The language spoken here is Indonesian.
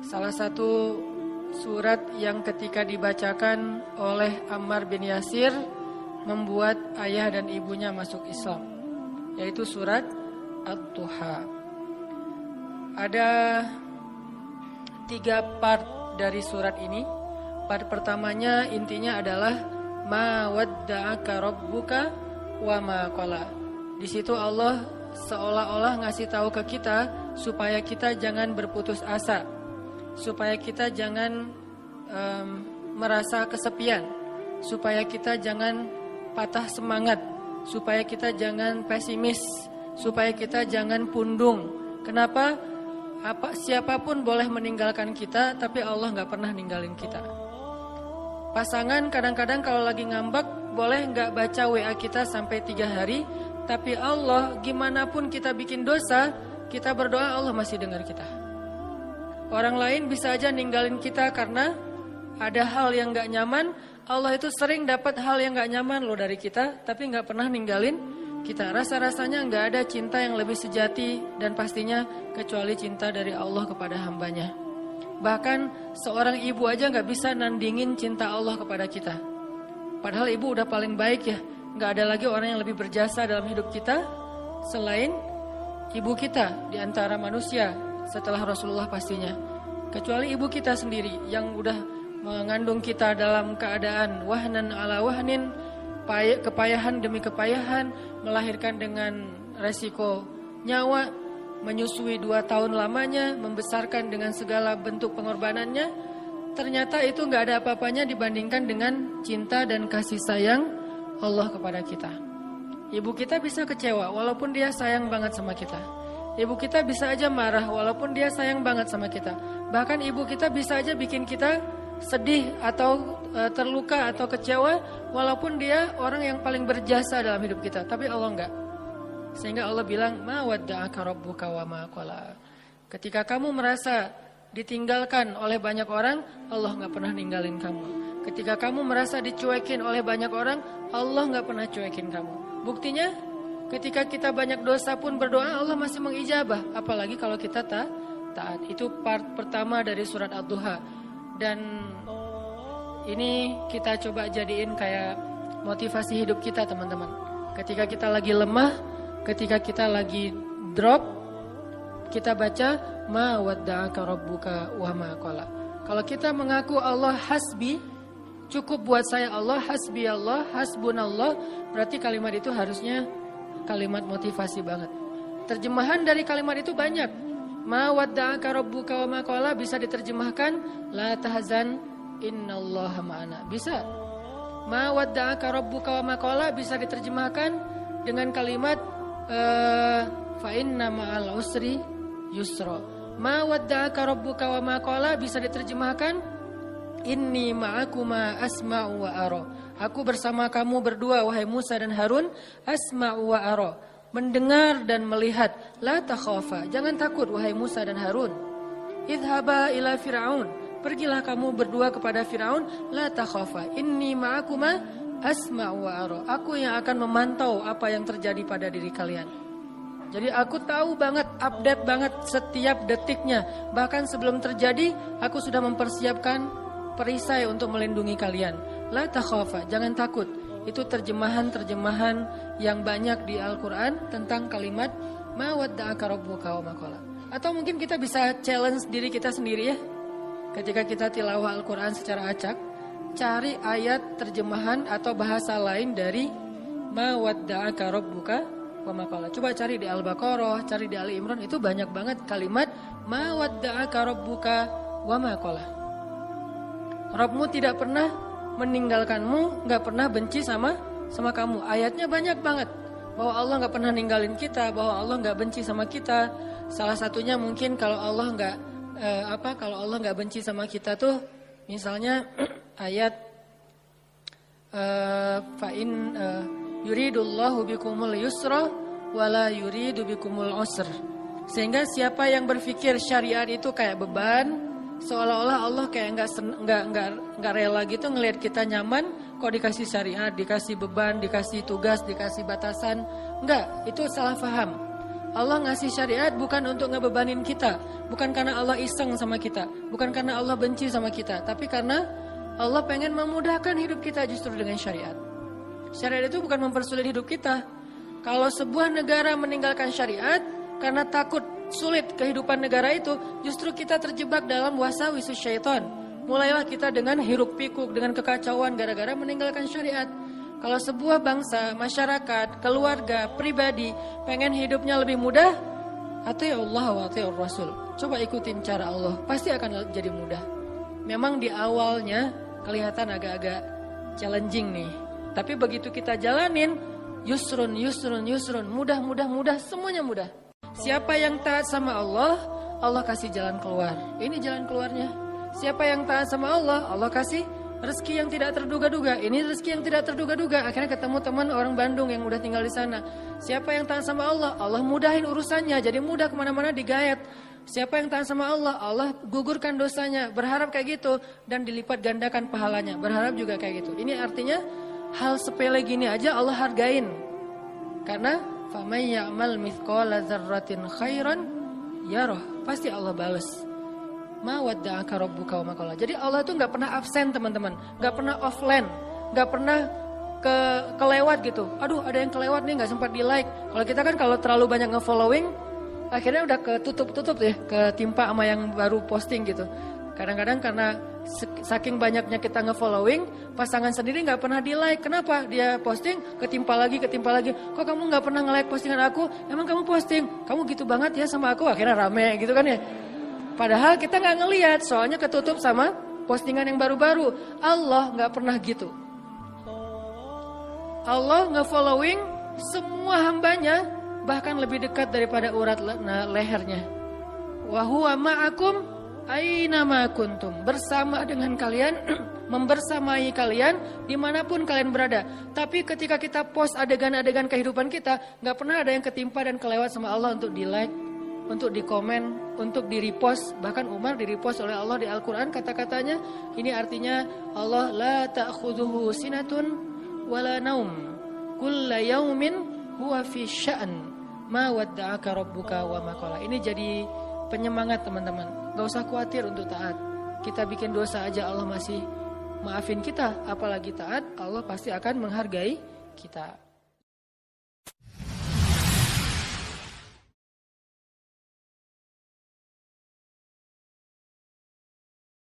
salah satu surat yang ketika dibacakan oleh Ammar bin Yasir membuat ayah dan ibunya masuk Islam, yaitu surat Ad-Duha. Ada 3 part dari surat ini. Part pertamanya intinya adalah ma wadda'aka rabbuka wa ma qala. Di situ Allah seolah-olah ngasih tahu ke kita supaya kita jangan berputus asa, supaya kita jangan merasa kesepian, supaya kita jangan patah semangat, supaya kita jangan pesimis, supaya kita jangan pundung. Kenapa? Siapapun boleh meninggalkan kita, tapi Allah gak pernah ninggalin kita. Pasangan kadang-kadang kalau lagi ngambek boleh gak baca WA kita sampai 3 hari, tapi Allah gimana pun kita bikin dosa, kita berdoa Allah masih dengar kita. Orang lain bisa aja ninggalin kita karena ada hal yang gak nyaman. Allah itu sering dapat hal yang gak nyaman loh dari kita, tapi gak pernah ninggalin kita. Rasa-rasanya gak ada cinta yang lebih sejati dan pastinya kecuali cinta dari Allah kepada hambanya. Bahkan seorang ibu aja gak bisa nandingin cinta Allah kepada kita. Padahal ibu udah paling baik ya. Gak ada lagi orang yang lebih berjasa dalam hidup kita selain ibu kita di antara manusia setelah Rasulullah pastinya. Kecuali ibu kita sendiri yang udah mengandung kita dalam keadaan wahnan ala wahnin, kepayahan demi kepayahan, melahirkan dengan resiko nyawa, menyusui 2 tahun lamanya, membesarkan dengan segala bentuk pengorbanannya. Ternyata itu gak ada apa-apanya dibandingkan dengan cinta dan kasih sayang Allah kepada kita. Ibu kita bisa kecewa walaupun dia sayang banget sama kita. Ibu kita bisa aja marah walaupun dia sayang banget sama kita. Bahkan ibu kita bisa aja bikin kita sedih atau terluka atau kecewa walaupun dia orang yang paling berjasa dalam hidup kita. Tapi Allah enggak. Sehingga Allah bilang ma wadda'aka rabbuka wa ma qala. Ketika kamu merasa ditinggalkan oleh banyak orang, Allah enggak pernah ninggalin kamu. Ketika kamu merasa dicuekin oleh banyak orang, Allah enggak pernah cuekin kamu. Buktinya ketika kita banyak dosa pun berdoa Allah masih mengijabah. Apalagi kalau kita taat. Itu part pertama dari surat Ad-Duha. Dan ini kita coba jadiin kayak motivasi hidup kita teman-teman. Ketika kita lagi lemah, ketika kita lagi drop, kita baca ma wadda'aka rabbuka wa ma qala. Kalau kita mengaku Allah hasbi, cukup buat saya Allah, hasbi Allah, hasbunallah, berarti kalimat itu harusnya kalimat motivasi banget. Terjemahan dari kalimat itu banyak. Ma wadda'aka rabbuka wa ma qala bisa diterjemahkan la tahzan innallaha ma'ana. Bisa. Ma wadda'aka rabbuka wa ma qala bisa diterjemahkan dengan kalimat fa inna ma'al usri yusra. Ma wadda'aka rabbuka wa ma qala bisa diterjemahkan inni ma'akuma asma'u wa ara. Aku bersama kamu berdua wahai Musa dan Harun, asma'u wa ara. Mendengar dan melihat. La takhafa, jangan takut wahai Musa dan Harun. Idhaba ila Fir'aun, pergilah kamu berdua kepada Fir'aun. La takhafa, inni ma'akuma asma'u wa ara. Aku yang akan memantau apa yang terjadi pada diri kalian. Jadi aku tahu banget, update banget setiap detiknya. Bahkan sebelum terjadi, aku sudah mempersiapkan perisai untuk melindungi kalian. La takhafa, jangan takut. Itu terjemahan-terjemahan yang banyak di Al-Quran tentang kalimat ma wadda'aka rabbuka wa ma qala. Atau mungkin kita bisa challenge diri kita sendiri ya. Ketika kita tilawah Al-Quran secara acak, cari ayat terjemahan atau bahasa lain dari ma wadda'aka rabbuka wa ma qala. Coba cari di Al-Baqarah, cari di Ali Imran, itu banyak banget kalimat ma wadda'aka rabbuka wa ma qala. Rabbmu tidak pernah meninggalkanmu, gak pernah benci sama kamu. Ayatnya banyak banget bahwa Allah gak pernah ninggalin kita, bahwa Allah gak benci sama kita. Salah satunya mungkin kalau Allah gak benci sama kita tuh misalnya ayat fa'in yuridullahu bikumul yusra wala yuridu bikumul usr. Sehingga siapa yang berpikir syariat itu kayak beban, seolah-olah Allah kayak nggak rela gitu ngelihat kita nyaman, kok dikasih syariat, dikasih beban, dikasih tugas, dikasih batasan. Enggak, itu salah paham. Allah ngasih syariat bukan untuk ngebebanin kita, bukan karena Allah iseng sama kita, bukan karena Allah benci sama kita, tapi karena Allah pengen memudahkan hidup kita justru dengan syariat. Syariat itu bukan mempersulit hidup kita. Kalau sebuah negara meninggalkan syariat karena takut sulit kehidupan negara itu, justru kita terjebak dalam wasawisus syaitan. Mulailah kita dengan hiruk pikuk, dengan kekacauan gara-gara meninggalkan syariat. Kalau sebuah bangsa, masyarakat, keluarga, pribadi pengen hidupnya lebih mudah, ati Allah wa ati Rasul. Coba ikutin cara Allah, pasti akan jadi mudah. Memang di awalnya kelihatan agak-agak challenging nih. Tapi begitu kita jalanin, yusrun, mudah, semuanya mudah. Siapa yang taat sama Allah, Allah kasih jalan keluar. Ini jalan keluarnya. Siapa yang taat sama Allah, Allah kasih rezeki yang tidak terduga-duga. Ini rezeki yang tidak terduga-duga. Akhirnya ketemu teman orang Bandung yang udah tinggal di sana. Siapa yang taat sama Allah, Allah mudahin urusannya. Jadi mudah kemana-mana digayat. Siapa yang taat sama Allah, Allah gugurkan dosanya. Berharap kayak gitu dan dilipat gandakan pahalanya. Berharap juga kayak gitu. Ini artinya hal sepele gini aja Allah hargain. Karena faman ya'mal mithqala dzarratin khairan yarah. Pasti Allah balas. Ma wadda'aka rabbuka wa ma qala. Jadi Allah itu enggak pernah absen, teman-teman. Enggak pernah offline, enggak pernah kelewat gitu. Aduh, ada yang kelewat nih enggak sempat di-like. Kalau kita kan kalau terlalu banyak nge-following, akhirnya udah ketutup ya, ketimpa sama yang baru posting gitu. Kadang-kadang karena saking banyaknya kita nge-following, pasangan sendiri enggak pernah di-like. Kenapa? Dia posting ketimpa lagi. Kok kamu enggak pernah nge-like postingan aku? Emang kamu posting? Kamu gitu banget ya sama aku? Akhirnya rame gitu kan ya. Padahal kita nggak ngelihat, soalnya ketutup sama postingan yang baru-baru. Allah nggak pernah gitu. Allah nge-following semua hambanya, bahkan lebih dekat daripada urat lehernya. Wa huwa ma'akum aina ma kuntum. Bersama dengan kalian, membersamai kalian dimanapun kalian berada. Tapi ketika kita post adegan-adegan kehidupan kita, nggak pernah ada yang ketimpa dan kelewat sama Allah untuk di-like, untuk di-komen, untuk di-repost. Bahkan Umar di-repost oleh Allah di Al-Quran kata-katanya. Ini artinya Allah la ta'khudhuhu sinatun wala naum. Kulla yaumin huwa fi sya'an. Ma wadda'aka rabbuka wa ma qala. Ini jadi penyemangat teman-teman. Gak usah khawatir untuk taat. Kita bikin dosa aja Allah masih maafin kita. Apalagi taat, Allah pasti akan menghargai kita.